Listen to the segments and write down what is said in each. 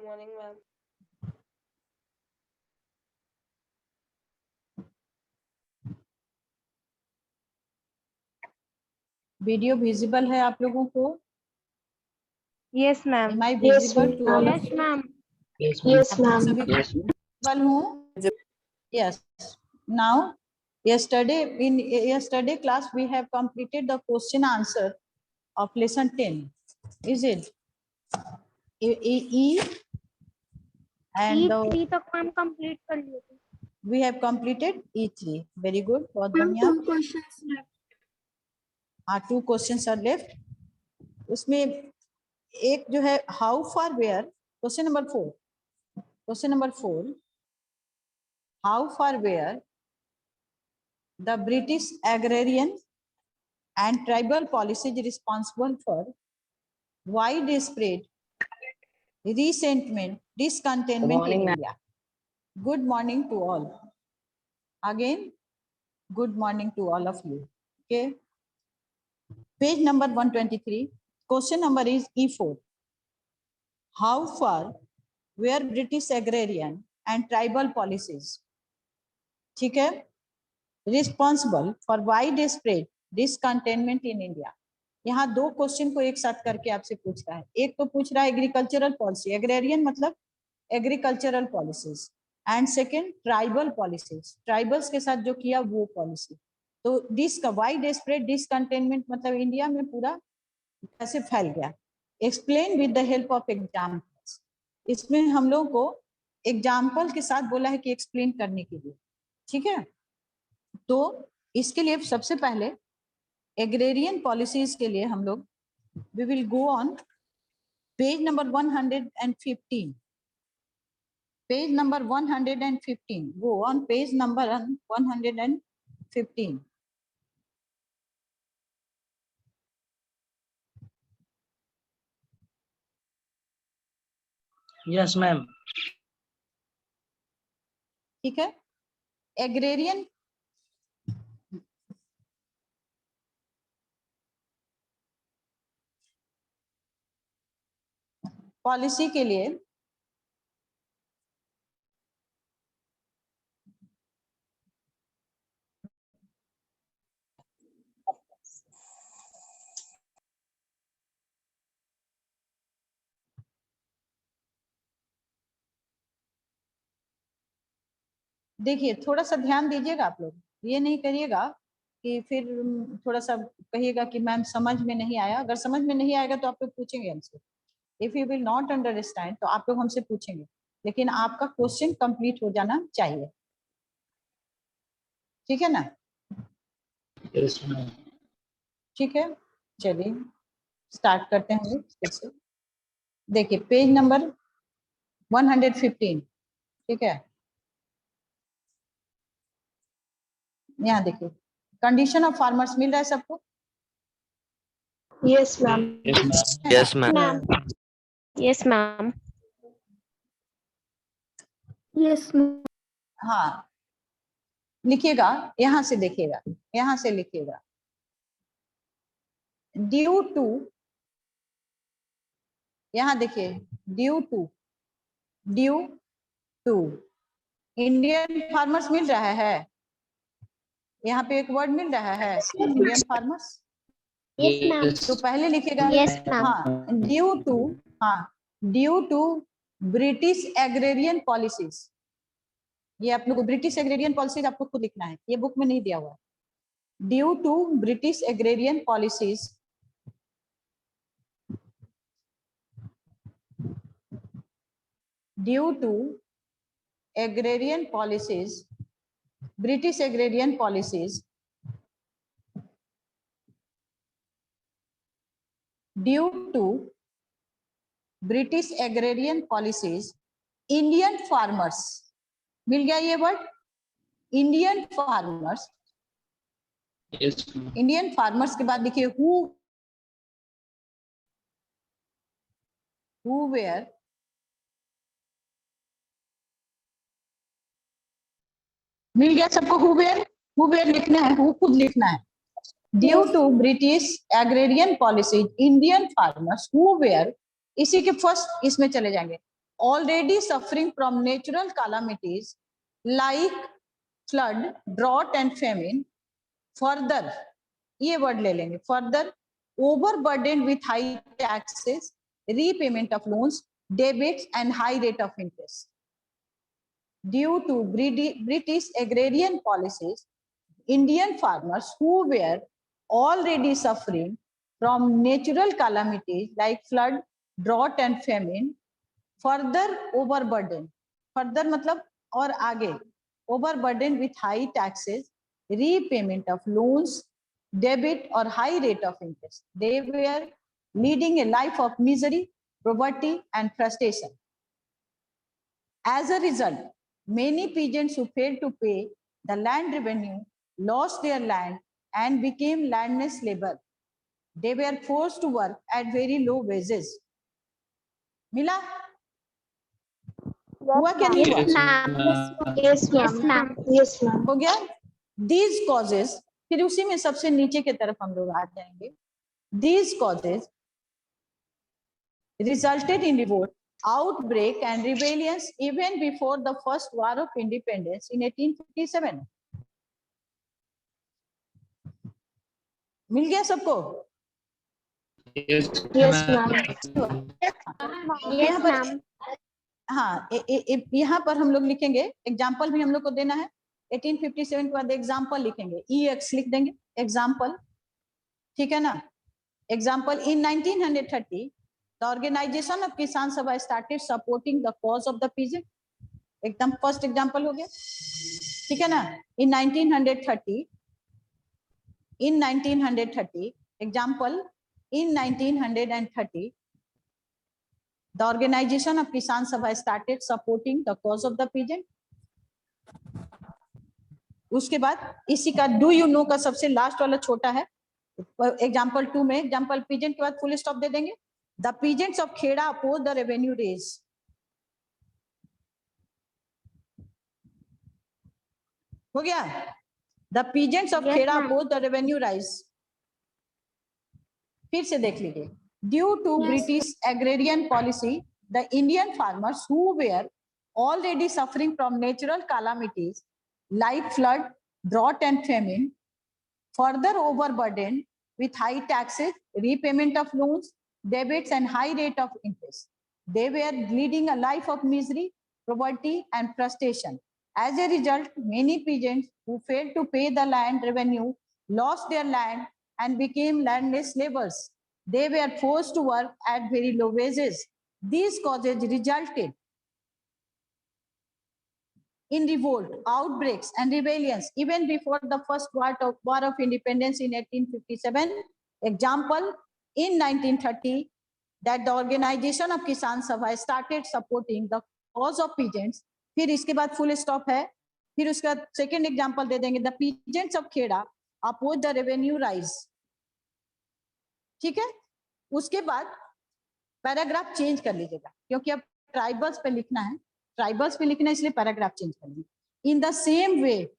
morning, ma'am. Video visible है आप लोगों को? Yes, ma'am. Am I visible to all of Yes, you? ma'am. Yes, ma'am. सभी visible हूँ? Yes. Now, yesterday class we have completed the question answer of lesson 10. Is it? E and E3 तक ma'am complete कर लिए थे. we have completed E3. Very good. बहुत बढ़िया. 2 questions left. हाँ, 2 questions are left. उसमें एक जो है how far were, question number 4, how far were the British agrarian and tribal policies responsible for widespread resentment, discontentment in India. Good morning to all. Again, good morning to all of you. Okay. Page number 123. Question number is E4. How far were British agrarian and tribal policies, ठीक है, responsible for widespread discontentment in India? यहाँ 2 question को एक साथ करके आपसे पूछ रहा है. एक तो पूछ रहा है एग्रीकल्चरल पॉलिसी, एग्रेरियन मतलब agricultural policies, and second tribal policies, tribals के साथ जो किया वो पॉलिसी. तो वाइड स्प्रेड डिसकंटेनमेंट मतलब इंडिया में पूरा कैसे फैल गया. Explain with the help of examples. इसमें हम लोगों को एग्जाम्पल के साथ बोला है कि एक्सप्लेन करने के लिए. ठीक है, तो इसके लिए सबसे पहले एग्रेरियन पॉलिसीज के लिए हम लोग we will go on page number 115. Page number 115. Go on page number 115. Yes, ma'am. ठीक है, एग्रेरियन पॉलिसी के लिए देखिए थोड़ा सा ध्यान दीजिएगा आप लोग. ये नहीं करिएगा कि फिर थोड़ा सा कहिएगा कि मैम समझ में नहीं आया. अगर समझ में नहीं आएगा तो आप लोग पूछेंगे हमसे. If you will not understand तो आप लोग हमसे पूछेंगे, लेकिन आपका क्वेश्चन कंप्लीट हो जाना चाहिए. ठीक है ना? Yes, ma'am. ठीक है, चलिए स्टार्ट करते हैं हम लोग फिर से. देखिए पेज नंबर 115. ठीक है, यहाँ देखिए कंडीशन ऑफ फार्मर्स मिल रहा है सबको? Yes, ma'am. Yes, ma'am. Yes, ma'am. Yes, ma'am. हाँ, लिखिएगा, यहाँ से देखिएगा, यहाँ से लिखिएगा. ड्यू टू, यहाँ देखिए ड्यू टू इंडियन फार्मर्स मिल रहा है. यहाँ पे एक वर्ड मिल रहा है इंडियन फार्मर्स. Yes, ma'am. तो पहले लिखिएगा. Yes, ma'am. हाँ, due to British agrarian policies. ये आप लोग को ब्रिटिश एग्रेरियन पॉलिसीज आपको खुद लिखना है, ये बुक में नहीं दिया हुआ है. Due to British agrarian policies due to agrarian policies, British agrarian policies, due to British agrarian policies, Indian farmers. मिल गया ये word, Indian farmers. Yes, ma'am. Indian farmers के बाद देखिए हु वेयर मिल गया सबको. हु वेयर लिखना है, हु खुद लिखना है. Due to British agrarian policy Indian farmers who were, इसी के फर्स्ट इसमें चले जाएंगे. already suffering from natural calamities like flood, drought and famine, further, ये word ले लेंगे, further overburdened with high taxes, repayment of loans, debits and high rate of interest. Due to British agrarian policies, Indian farmers who were already suffering from natural calamities like flood, drought and famine, further overburdened, further मतलब और आगे, overburdened with high taxes, repayment of loans, debit or high rate of interest. They were leading a life of misery, poverty and frustration. As a result, many peasants who failed to pay the land revenue lost their land and became landless labor. They were forced to work at very low wages. मिला? हुआ क्या नहीं हुआ? Yes, ma'am. Yes, ma'am. हो गया? These causes, फिर उसी में सबसे नीचे की तरफ हम लोग आ जाएंगे. These causes resulted in revolt, outbreak and rebellions even before the first war of independence in 1857. मिल गया सबको? Yes, Yes, ma'am. ma'am. यहाँ Yes, पर ma'am. हाँ, यहाँ पर हम लोग लिखेंगे, एग्जाम्पल भी हम लोग को देना है. 1857 के बाद एग्जाम्पल लिखेंगे, EX लिख देंगे, एग्जाम्पल, ठीक है ना? Example, in 1930 the organization of Kisan Sabha started supporting the cause of the peasant. एकदम फर्स्ट एग्जाम्पल हो गया, ठीक है ना? in 1930 example, in 1930 the organization of Kisan Sabha started supporting the cause of the peasant. उसके बाद इसी का डू यू नो का सबसे लास्ट वाला छोटा है, एग्जाम्पल 2 में एग्जाम्पल पीजेंट के बाद फुल स्टॉप दे देंगे. The peasants of Kheda oppose the revenue raise. हो गया? The peasants of Kheda oppose the revenue rise. फिर से देख लीजिए. Due to British agrarian policy, the Indian farmers who were already suffering from natural calamities like flood, drought and famine, further overburdened with high taxes, repayment of loans, debits and high rate of interest. They were leading a life of misery, poverty and frustration. As a result, many peasants who failed to pay the land revenue lost their land and became landless laborers. They were forced to work at very low wages. These causes resulted in revolt, outbreaks and rebellions even before the first war of independence in 1857. Example, in 1930 that the organization of Kisan Sabha started supporting the cause of peasants. फिर इसके बाद full stop है, फिर उसका second example दे देंगे, the peasants of Kheda oppose the revenue rise. ठीक है? उसके बाद पैराग्राफ चेंज कर लीजिएगा क्योंकि अब ट्राइबल्स पे लिखना है, ट्राइबल्स पे लिखना है, इसलिए पैराग्राफ चेंज कर लेंगे. इन द सेम वे,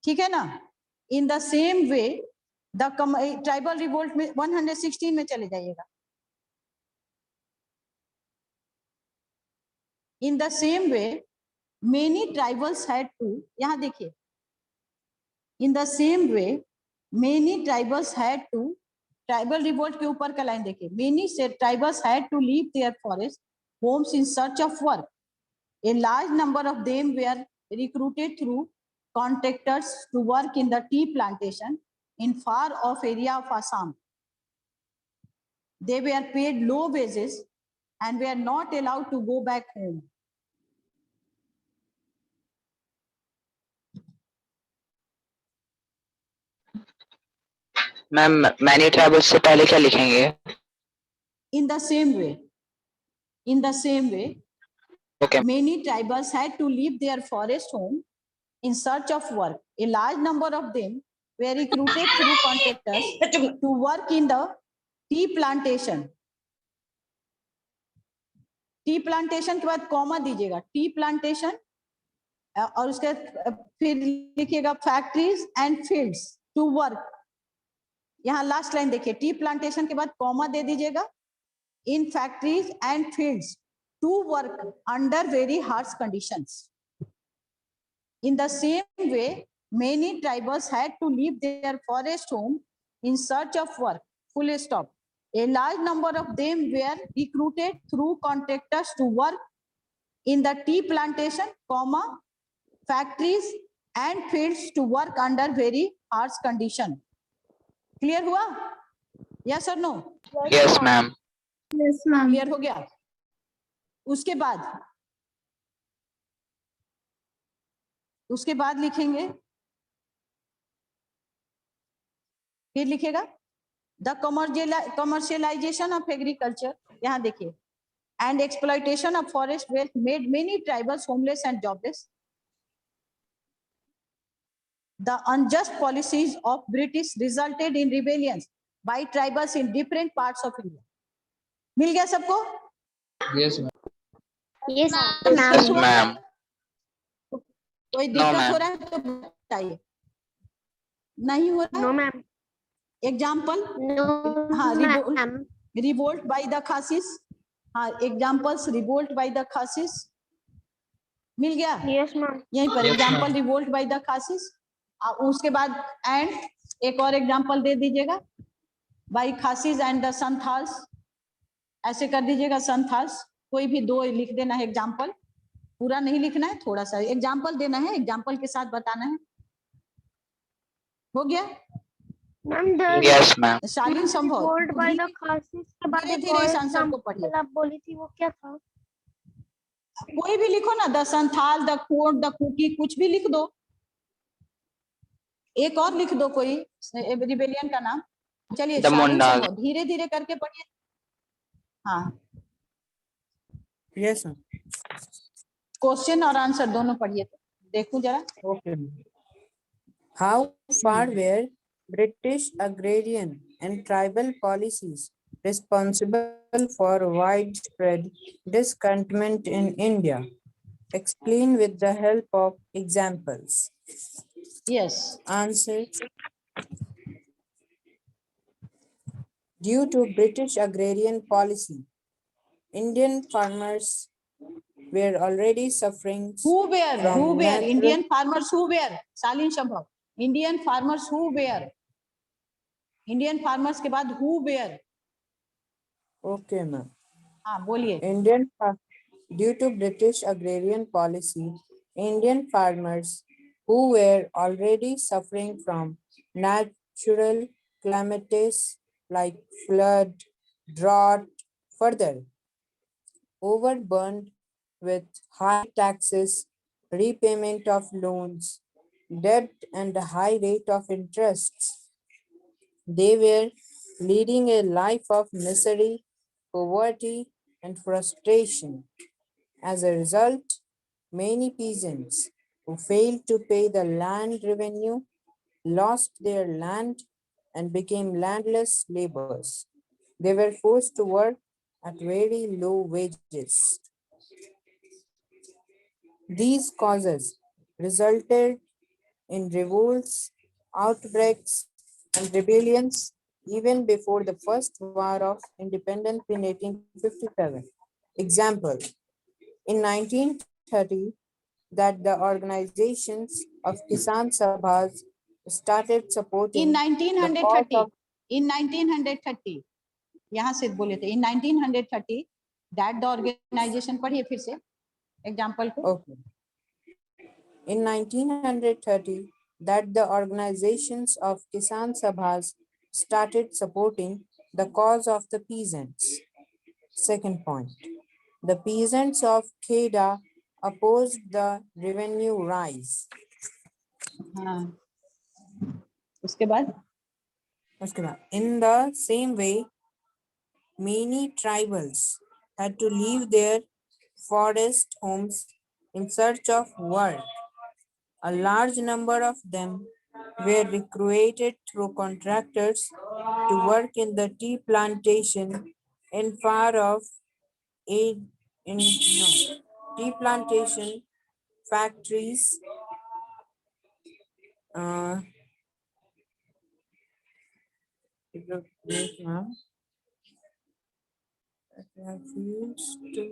ठीक है ना? In the same way the tribal revolt में 116 में चले जाइएगा. In the same way many tribals had to, यहां देखिए, in the same way many tribals had to, tribal revolt के ऊपर का लाइन देखिए, many tribals had to leave their forest homes in search of work. A large number of them were recruited through contractors to work in the tea plantation in far off area of Assam. They were paid low wages and were not allowed to go back home. Ma'am many tribals से पहले क्या लिखेंगे? In the same way, in the same way, Okay. many tribals had to leave their forest home in search of work. A large number of them were recruited through contractors to work in the tea plantation. T plantation के बाद comma दीजिएगा, tea plantation, और उसके फिर लिखिएगा factories and fields to work. यहाँ last line देखिए, tea plantation के बाद कॉमा दे दीजिएगा, in factories and fields to to work under very harsh conditions. In the same way, many tribals had to leave their forest home in search of work. Full stop. A large number of them were recruited through contractors to work in the tea plantation, comma, factories and fields to work under very harsh condition. Clear हुआ? Yes or no? Yes, ma'am. Yes, ma'am. Clear हो गया? उसके बाद लिखेंगे, फिर लिखेगा the commercialisation of agriculture, यहाँ देखिए, and exploitation of forest wealth made many tribals homeless and jobless. The unjust policies of British resulted in rebellions by tribals in different parts of India. मिल गया सबको? Yes, ma'am. Yes, Yes, ma'am. ma'am. कोई No, दिक्कत ma'am. हो रहा है तो बताइए. नहीं हो रहा No, है? ma'am. Example? No, हाँ, ma'am. revolt by the Khasis. हाँ, examples revolt by the Khasis. मिल गया? Yes, ma'am. यहीं पर Yes, example ma'am. Revolt by the Khasis. उसके बाद एंड एक और एग्जाम्पल दे दीजिएगा, by Khasis and the Santhals, ऐसे कर दीजिएगा. संथाल्स कोई भी दो लिख देना है एग्जाम्पल, पूरा नहीं लिखना है, थोड़ा सा एग्जाम्पल देना है, एग्जाम्पल के साथ बताना है. हो गया? Ma'am, the Yes, ma'am. शालीन संभव. revolt by the Khasis के बाद धीरे एक धीरे और इस आंसर को पढ़िए. example आप बोली थी वो क्या था? कोई भी लिखो ना, द संथाल, द कोट, द कुकी, कुछ भी लिख दो. एक और लिख दो कोई रिबेलियन का नाम. चलिए The शालीन Mundas. संभव, धीरे धीरे करके पढ़िए. हाँ, Yes, ma'am. क्वेश्चन और आंसर दोनों पढ़िए तो देखूं जरा. Okay. How far were British agrarian and tribal policies responsible for widespread discontentment in India? Explain with the help of examples. Yes. Answer. Due to British agrarian policy, Indian farmers were already suffering Who were? from Who were? natural- Indian farmers who were? शालीन संभव. Indian farmers who were? Indian farmers के बाद who were? Okay, ma'am. हाँ बोलिए. Due to British agrarian policy, Indian farmers who were already suffering from natural calamities like flood, drought, further overburdened with high taxes, repayment of loans, debt, and a high rate of interests. They were leading a life of misery, poverty, and frustration. As a result, many peasants who failed to pay the land revenue lost their land and became landless laborers. They were forced to work at very low wages. These causes resulted in revolts, outbreaks, and rebellions even before the First War of Independence in 1857. Example, in 1930, that the organizations of Kisan Sabhas started supporting In the 1930. cause of In 1930. यहाँ से बोले थे. In 1930, that the organization पढ़िए फिर से example को. Okay. In 1930, that the organizations of Kisan Sabhas started supporting the cause of the peasants. Second point, the peasants of Kheda opposed the revenue rise. हाँ. उसके बाद. In the same way, many tribals had to leave their forest homes in search of work. A large number of them were recruited through contractors to work in the tea plantation in far off tea plantation factories refused to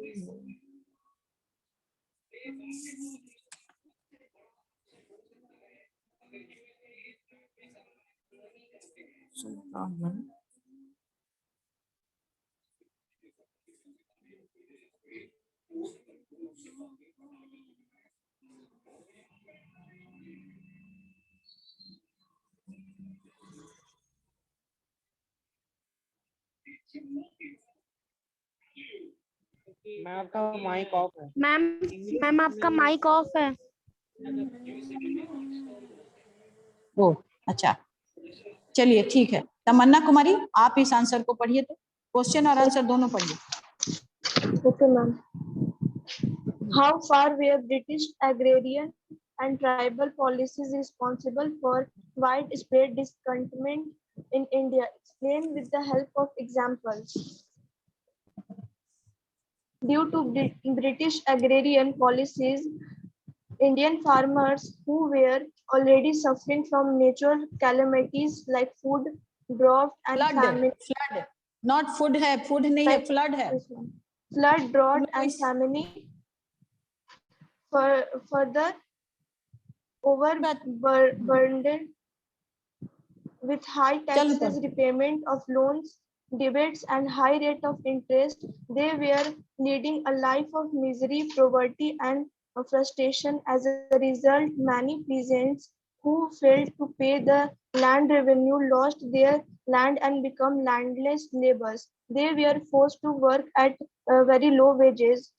मैं आपका mic off है। Ma'am ma'am आपका mic off है। ओ अच्छा, चलिए ठीक है। तमन्ना कुमारी, आप इस आंसर को पढ़िए, तो क्वेश्चन और आंसर दोनों पढ़िए। Okay ma'am. How far were British agrarian and tribal policies responsible for widespread discontentment in India? Explain with the help of examples. Due to British agrarian policies, Indian farmers who were already suffering from natural calamities like food, drought, and famine. Flood, not food है, food नहीं है, flood है। Flood, drought, and famine further overburdened with high taxes, repayment of loans, debates, and high rate of interest. They were leading a life of misery, poverty, and frustration. As a result, many peasants who failed to pay the land revenue lost their land and become landless laborers. They were forced to work at very low wages.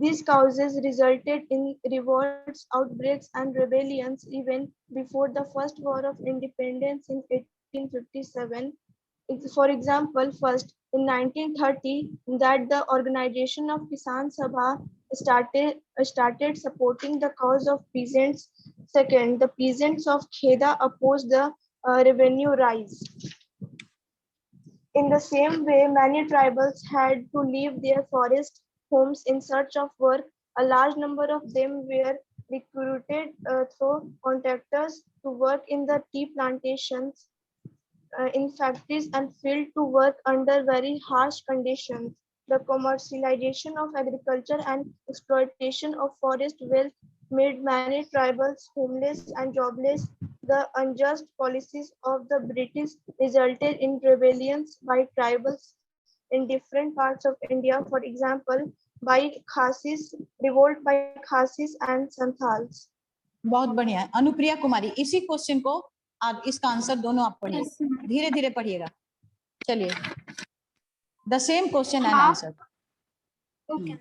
These causes resulted in revolts, outbreaks, and rebellions even before the First War of Independence in 1857. For example, first in 1930, that the organization of Kisan Sabha started supporting the cause of peasants. Second, the peasants of Kheda opposed the revenue rise. In the same way, many tribals had to leave their forest homes in search of work. A large number of them were recruited through contractors to work in the tea plantations, in factories, and field to work under very harsh conditions. The commercialization of agriculture and exploitation of forest wealth made many tribals homeless and jobless. The unjust policies of the British resulted in rebellions by tribals in different parts of India. For example, by Khasis, revolt by Khasis and Santals. बहुत बढ़िया है। अनुप्रिया कुमारी, इसी question को और इसका answer दोनों आप पढ़िए, धीरे धीरे पढ़िएगा। चलिए, the same question and answer. Okay.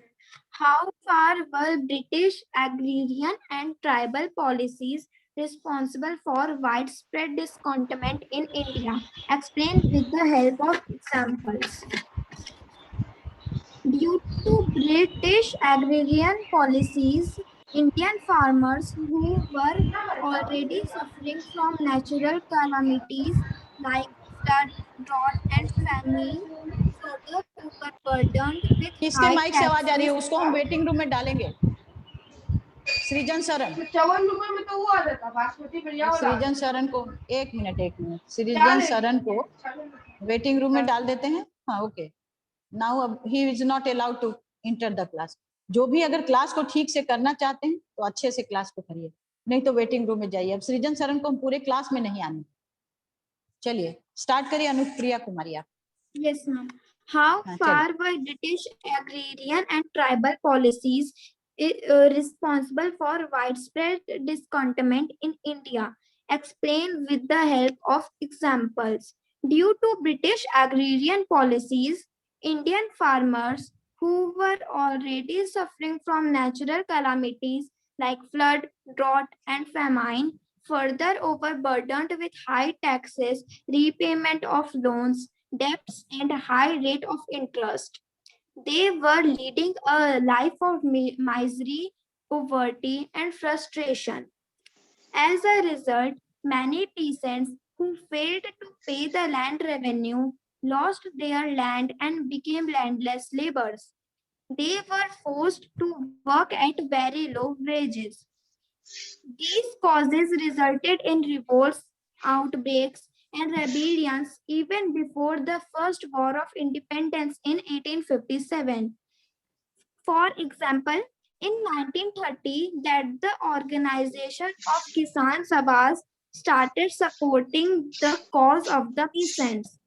How far were British agrarian and tribal policies responsible for widespread discontentment in India? Explain with the help of examples. Due to British agrarian policies, Indian farmers who were already suffering from natural calamities like flood, drought, and famine further overburdened with किसके high mic से आवाज आ रही है? taxes. उसको हम waiting room में डालेंगे। सृजन शरण, सृजन शरण को एक मिनट, सृजन शरण को वेटिंग रूम में डाल देते हैं। हाँ, ओके। नाउ अब he is not allowed to enter the class. जो भी अगर क्लास को ठीक से करना चाहते हैं तो अच्छे से क्लास को करिए, नहीं तो वेटिंग रूम में जाइए। अब सृजन शरण को हम पूरे क्लास में नहीं आने। चलिए स्टार्ट करिए अनुप्रिया कुमारी आप। Yes, ma'am. How far were British agrarian and tribal policies responsible for widespread discontentment in India? Explain with the help of examples. Due to British agrarian policies, Indian farmers who were already suffering from natural calamities like flood, drought, and famine further overburdened with high taxes, repayment of loans, debts, and high rate of interest. They were leading a life of misery, poverty, and frustration. As a result, many peasants who failed to pay the land revenue lost their land and became landless laborers. They were forced to work at very low wages. These causes resulted in revolts, outbreaks, and rebellions even before the First War of Independence in 1857. For example, In 1930, that the organization of Kisan Sabhas started supporting the cause of the peasants.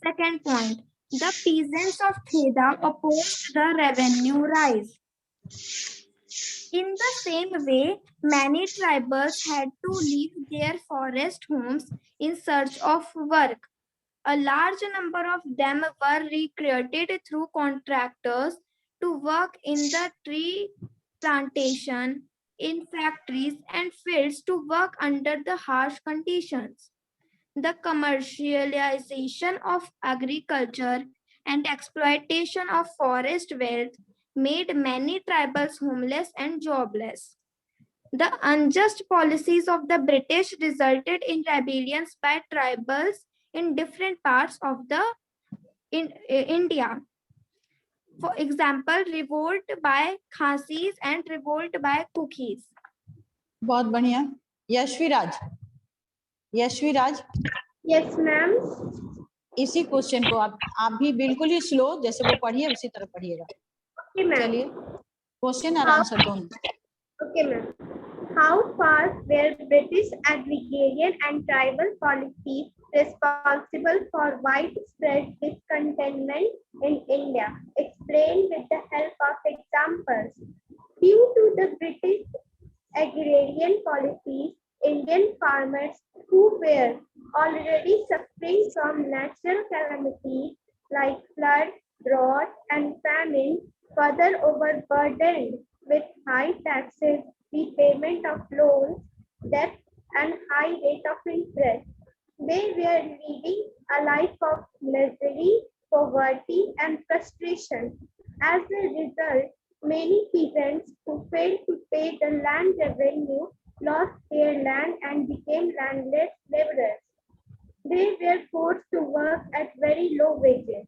Second point, the peasants of Kheda opposed the revenue rise. In the same way, many tribals had to leave their forest homes in search of work. A large number of them were recruited through contractors to work in the tree plantation, in factories and fields to work under the harsh conditions. The commercialization of agriculture and exploitation of forest wealth made many tribals homeless and jobless. The unjust policies of the British resulted in rebellions by tribals in different parts of the India. For example, revolt by Khasis and revolt by Kukhis. बहुत बढ़िया। यशवीराज, यशवीराज, Yes, ma'am. इसी question को आप भी बिल्कुल ही slow जैसे वो पढ़िए उसी तरह पढ़िएगा। Okay, ma'am. चलिए क्वेश्चन और आंसर दोनों। Okay, ma'am. How far were British agrarian and tribal policies responsible for widespread discontentment in India? Explain with the help of examples. Due to the British agrarian policies, Indian farmers who were already suffering from natural calamities like flood, drought, and famine, further overburdened with high taxes, repayment of loans, debt, and high rate of interest. They were leading a life of misery, poverty, and frustration. As a result, many peasants who failed to pay the land revenue lost their land and became landless laborers. They were forced to work at very low wages.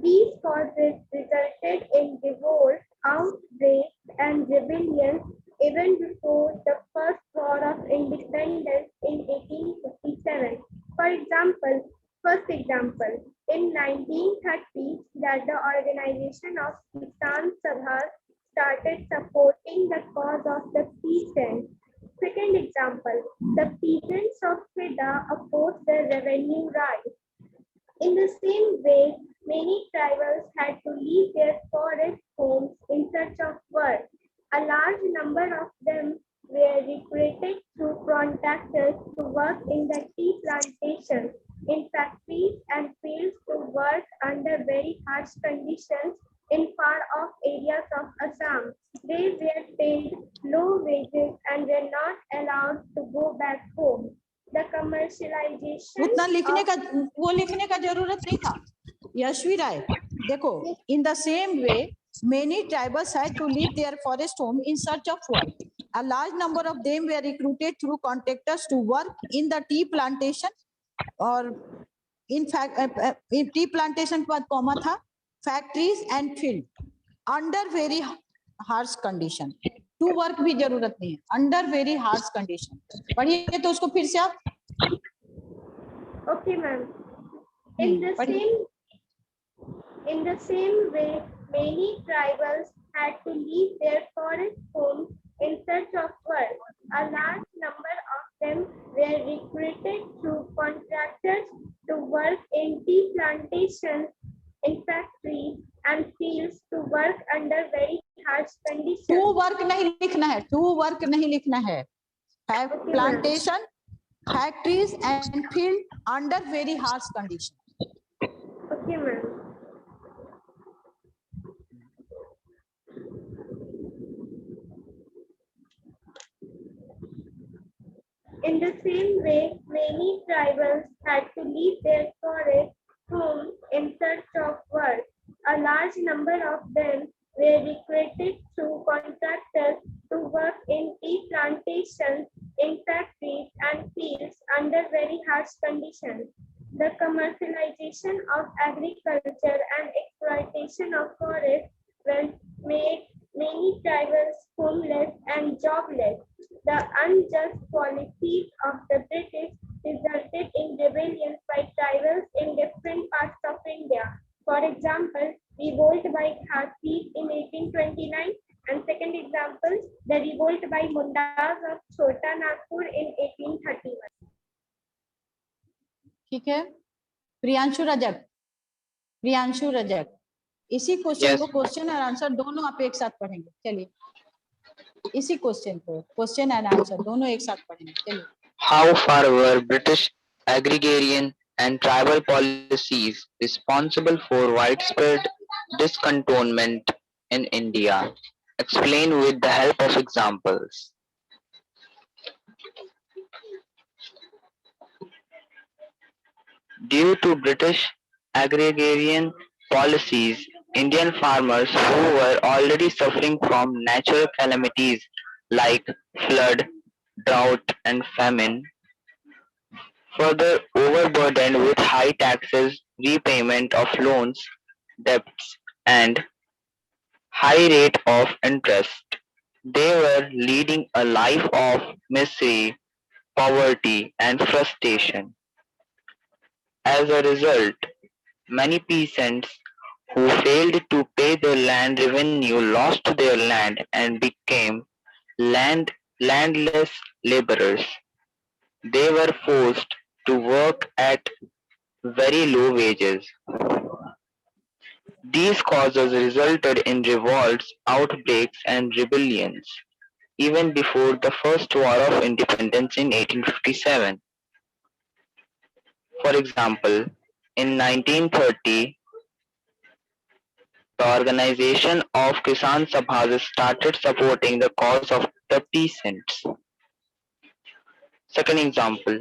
These causes resulted in revolt, outbreaks, and rebellions even before the first war of independence in 1857. For example, first example, in 1930, that the organization of Kisan Sabhas started supporting the cause of the peasants. Second example, the peasants of Kheda opposed the revenue rise. In the same way, many tribals had to leave their forest homes in search of work. A large number of them were recruited through contractors to work in the tea plantations, in factories and fields to work under very harsh conditions in far-off areas of Assam. They were paid low wages and were not allowed to go back home. The commercialization उतना लिखने of का वो लिखने का जरूरत नहीं था। यशवी राय, देखो, in the same way many tribals had to leave their forest home in search of work. A large number of them were recruited through contractors to work in the tea plantation, और in fact in tea plantation के बाद comma था, factories and field under very harsh condition. To work भी जरूरत नहीं है, under very harsh condition. पढ़िए तो उसको फिर से आप। Okay, ma'am. In the same way, many tribals had to leave their forest homes in search of work. A large number of them were recruited through contractors to work in tea plantations, in factories and fields to work under very harsh conditions. To work नहीं लिखना है, to work नहीं लिखना है। Have plantation, factories and field under very harsh conditions. Okay, ma'am. In the same way, many tribals had to leave their forest homes in search of work. A large number of them were recruited through contractors to work in tea plantations, in factories and fields under very harsh conditions. The commercialization of agriculture and exploitation of forests made many tribals homeless and jobless. The unjust policies of the British resulted in rebellions by tribals in different parts of India. For example, revolt by Khasis in 1829 And second example, the revolt by Mundas of Chota Nagpur in 1831. ठीक है, प्रियांशु रजक, प्रियांशु रजक, इसी question Yes. को question और answer दोनों आप एक साथ पढ़ेंगे। चलिए, इसी क्वेश्चन को क्वेश्चन एंड आंसर दोनों एक साथ पढ़ेंगे। चलिए। How far were British agrarian and tribal policies responsible for widespread discontent in India? Explain with the help of examples. Due to British agrarian policies, Indian farmers who were already suffering from natural calamities like flood, drought, and famine, further overburdened with high taxes, repayment of loans, debts, and high rate of interest. They were leading a life of misery, poverty, and frustration. As a result, many peasants who failed to pay their land revenue lost their land and became landless laborers. They were forced to work at very low wages. These causes resulted in revolts, outbreaks, and rebellions, even before the First War of Independence in 1857. For example, in 1930, the organization of Kisan Sabhas started supporting the cause of the peasants. Second example,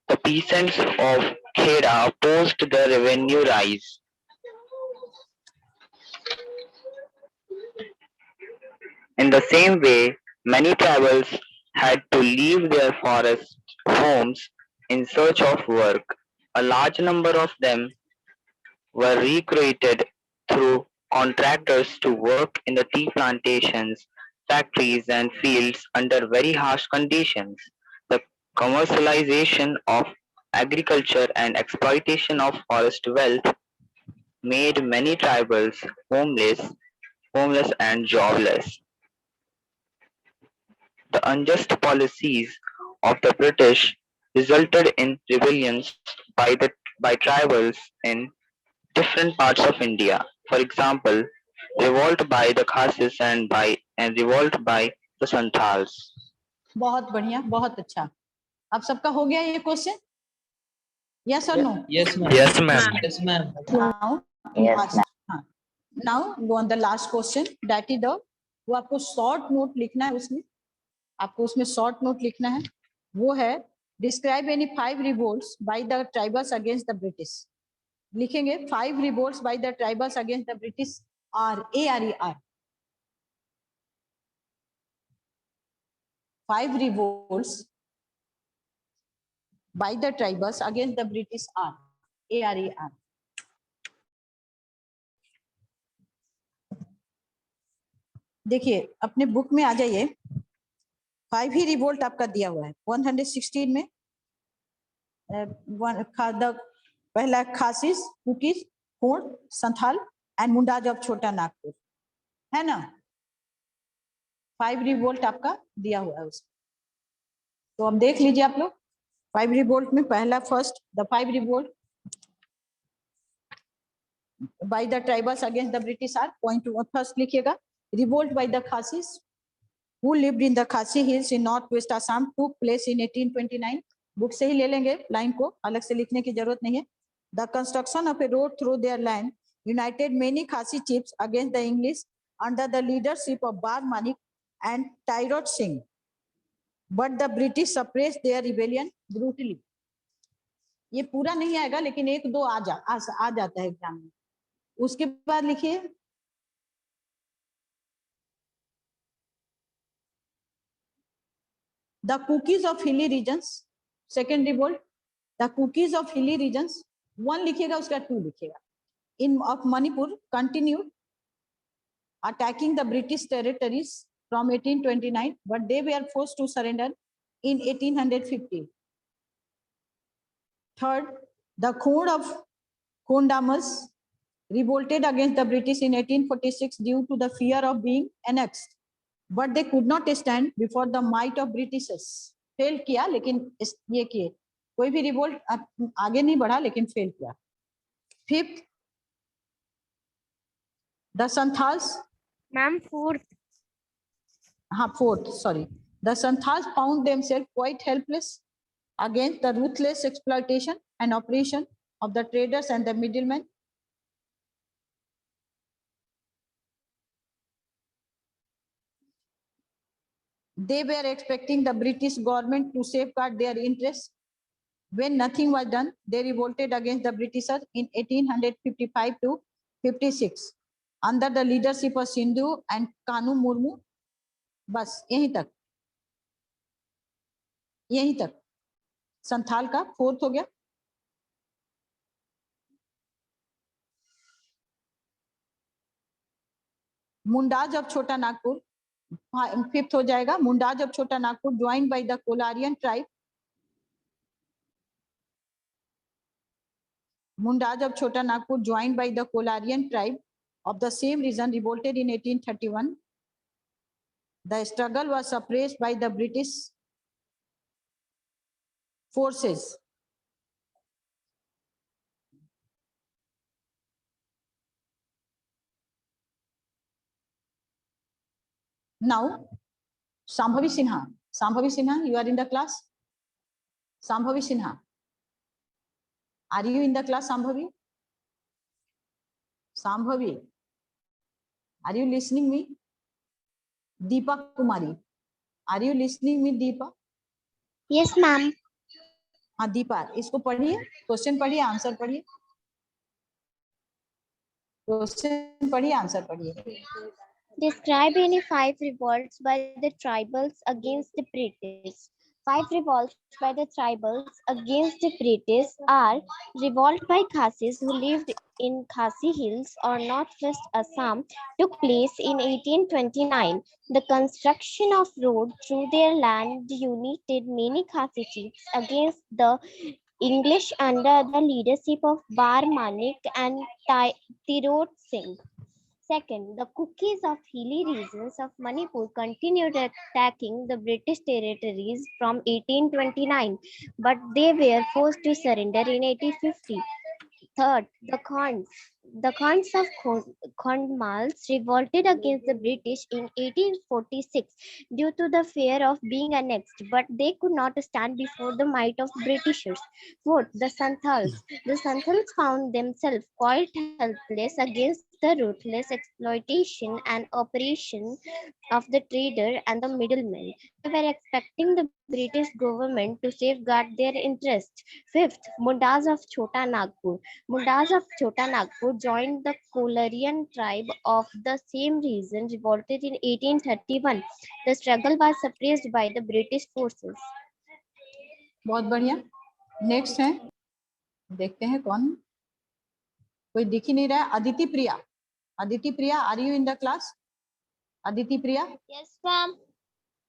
the peasants of Kheda opposed the revenue rise. In the same way, many tribals had to leave their forest homes in search of work. A large number of them were recruited through contractors to work in the tea plantations, factories, and fields under very harsh conditions. The commercialization of agriculture and exploitation of forest wealth made many tribals homeless and jobless. The unjust policies of the British resulted in rebellions by tribals in different parts of India. For example, revolt by the Khasis and revolt by the Santals. बहुत बढ़िया, बहुत अच्छा। अब सबका हो गया ये question? Yes और no? Yes, ma'am. Yes, ma'am. Yes, ma'am. Now go on the last question. That is the, वो आपको शॉर्ट नोट लिखना है, उसमें आपको उसमें शॉर्ट नोट लिखना है। वो है describe any 5 revolts by the tribals against the British. लिखेंगे 5 revolts by the tribals against the British are ARER। 5 revolts by the tribals against the British are ARER। देखिए अपने बुक में आ जाइए, 5 ही रिवोल्ट आपका दिया हुआ है। 116 में पहला खासिस, cookies, Kond, Santhal and Mundas of Chota Nagpur, है ना? 5 रिवोल्ट आपका दिया हुआ है उसमें, तो अब देख लीजिए आप लोग। 5 रिवोल्ट में पहला first, the 5 revolt by the tribals against the British are, point first लिखिएगा, revolt by the Khasis who lived in the Khasi Hills in northwest Assam took place in 1829। Book से ही ले लेंगे, लाइन को अलग से लिखने की जरूरत नहीं है। The construction of a road through their land united many Khasi chiefs against the English under the leadership of Bar Manik and Tyrod Singh, but the British suppressed their rebellion brutally। ये पूरा नहीं आएगा लेकिन 1-2 आ जाता है exam में। उसके बाद लिखिए the cookies of hilly regions, second revolt, the cookies of hilly regions, 1 लिखिएगा, उसका 2 लिखिएगा। In of Manipur continued attacking the British territories from 1829, but they were forced to surrender in 1850। Third, the Khond of Khondamas revolted against the British in 1846 due to the fear of being annexed, but they could not stand before the might of Britishers. Fail किया लेकिन ये किए, कोई भी revolt आगे नहीं बढ़ा लेकिन फेल किया. Fifth, the Santhals. Ma'am, fourth. Fourth, sorry. The Santhals found themselves quite helpless against the ruthless exploitation and oppression of the traders and the middlemen. They were expecting the British government to safeguard their interests. When nothing was done, they revolted against the Britishers in 1855 to 56 under the leadership of Sindhu and Kanu Murmu. बस यहीं तक संथाल का fourth हो गया. Mundas of Chota Nagpur fifth हो जाएगा. Mundas of Chota Nagpur joined by the Kolarian tribe. Mundaj of Chota Nagpur, joined by the Kolarian tribe of the same region, revolted in 1831. The struggle was suppressed by the British forces. Now, Sambhavi Sinha. Sambhavi Sinha, you are in the class? Sambhavi Sinha. Are you in the class, Sambhavi? Sambhavi. Are you listening me? Deepa Kumari. Are you listening me, Deepa? Yes, ma'am. हाँ दीपा, इसको पढ़िए, question पढ़िए, answer पढ़िए. Question पढ़िए, answer पढ़िए. Describe any 5 revolts by the tribals against the British. 5 revolts by the tribals against the British are: revolt by Khasis who lived in Khasi Hills or northwest Assam took place in 1829. The construction of road through their land united many Khasi chiefs against the English under the leadership of Bar Manik and Tirot Singh. Second, the Kukis of hilly regions of Manipur continued attacking the British territories from 1829, but they were forced to surrender in 1850. Third, the Khans. The Khans of Khandmals revolted against the British in 1846 due to the fear of being annexed, but they could not stand before the might of Britishers. Fourth, the Santhals. The Santhals found themselves quite helpless against the ruthless exploitation and oppression of the trader and the middlemen. They were expecting the British government to safeguard their interests. Fifth, Mundas of Chota Nagpur. Mundas of Chota Nagpur joined the Kolarian tribe of the same region, revolted in 1831. The struggle was suppressed by the British forces. बहुत बढ़िया. Next है, देखते हैं कौन, कोई दिख ही नहीं रहा है. Aditi Priya. Aditi Priya, are you in the class? Aditi Priya. Yes, ma'am.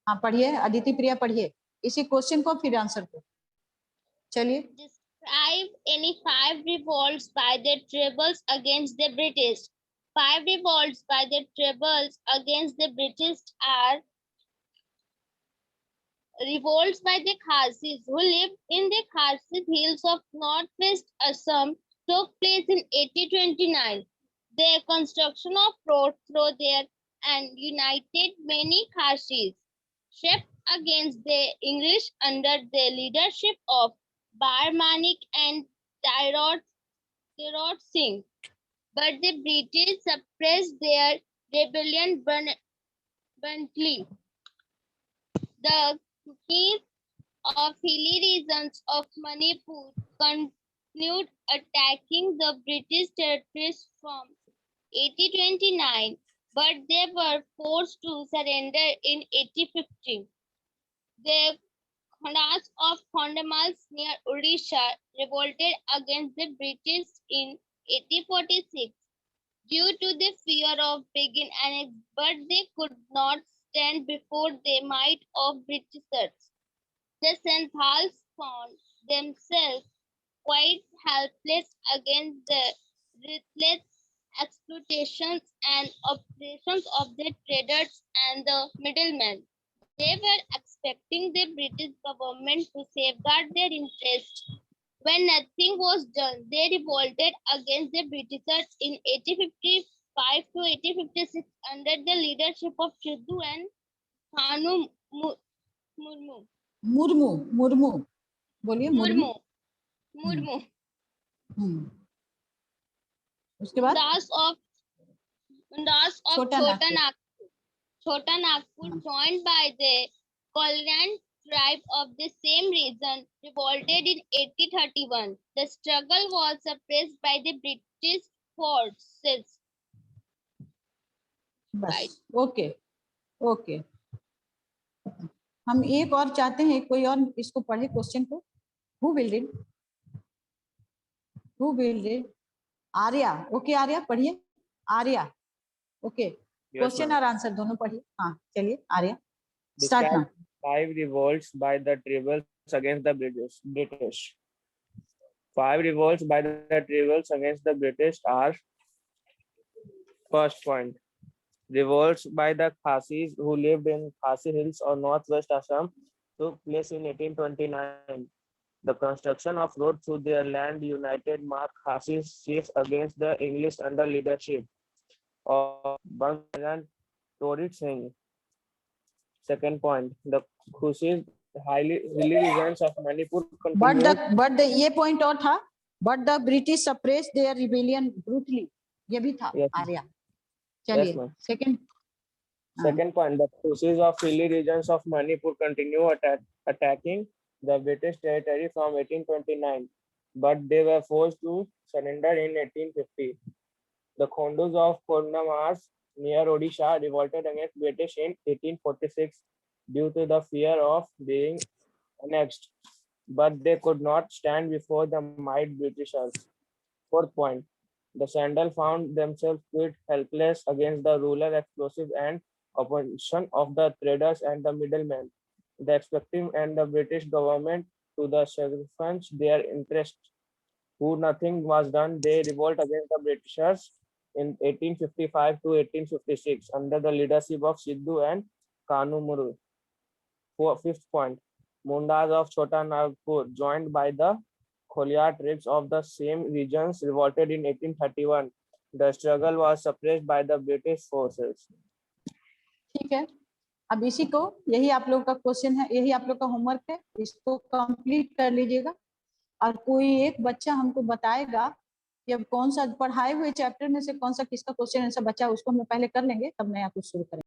हाँ पढ़िए, अदिति प्रिया पढ़िए. इसी क्वेश्चन को फिर आंसर करो. चलिए. Describe any 5 revolts by the tribals against the British. 5 revolts by the tribals against the British are: revolts by the Khasis who lived in the Khasi Hills of northwest Assam took place in 1829. The construction of roads through there and united many Khasis, shaped against the English under the leadership of Bar Manik and Tirot Singh. But the British suppressed their rebellion bluntly. The Kukis of hilly regions of Manipur continued attacking the British territories from 1829, but they were forced to surrender in 1850. The Khandas of Khandamals near Odisha revolted against the British in 1846 due to the fear of being annexed, but they could not stand before the might of Britishers. The Santhals found themselves quite helpless against the ruthless exploitations and operations of the traders and the middlemen. They were expecting the British government to safeguard their interests. When nothing was done, they revolted against the Britishers in 1855 to 1856 under the leadership of Sidhu and Kanu Murmu. Murmu बोलिए Murmu. Murmu. उसके बाद Das of Chota Chota Nagpur, joined by the Kolyan tribe of the same region, revolted in 1831. The struggle was suppressed by the British forces. बस okay okay. हम एक और चाहते हैं, कोई और इसको पढ़े क्वेश्चन को। Who will read? Who will read? Arya. Okay Arya पढ़िए। आर्या ओके, क्वेश्चन और आंसर दोनों पढ़िए। हाँ चलिए आर्या स्टार्ट ना। 5 revolts by the tribals against the British. 5 revolts by the tribals against the British are: first point, revolts by the Khasis who lived in Khasi Hills or northwest Assam took place in 1829. The construction of road through their land united Mark Khasi's chiefs against the English under leadership of Bangaran Torit Singh. Second point, the Khusis hilly regions of Manipur continued. But the ये point और था, but the British suppressed their rebellion brutally, ये भी था। Yes. Arya चलिए। Yes, ma'am. Second point, the forces of hilly regions of Manipur continue attacking the British territory from 1829, but they were forced to surrender in 1850. The Khondus of Purnamars near Odisha revolted against British in 1846 due to the fear of being annexed, but they could not stand before the mighty Britishers. Fourth point, the Sandal found themselves quite helpless against the ruler explosive and opposition of the traders and the middlemen. The expecting and the British government to the sacrifice their interests. Who nothing was done, they revolt against the Britishers in 1855 to 1856 under the leadership of Sidhu and Kanu Muru. Fifth point, Mundas of Chota Nagpur, joined by the Kholia tribes of the same regions, revolted in 1831. The struggle was suppressed by the British forces. ठीक है, अब इसी को, यही आप लोग का question है, यही आप लोग का होमवर्क है, इसको कंप्लीट कर लीजिएगा। और कोई एक बच्चा हमको बताएगा कि अब कौन सा पढ़ाए हुए चैप्टर में से कौन सा किसका क्वेश्चन आंसर बचा, उसको हम पहले कर लेंगे, तब नया कुछ शुरू करेंगे।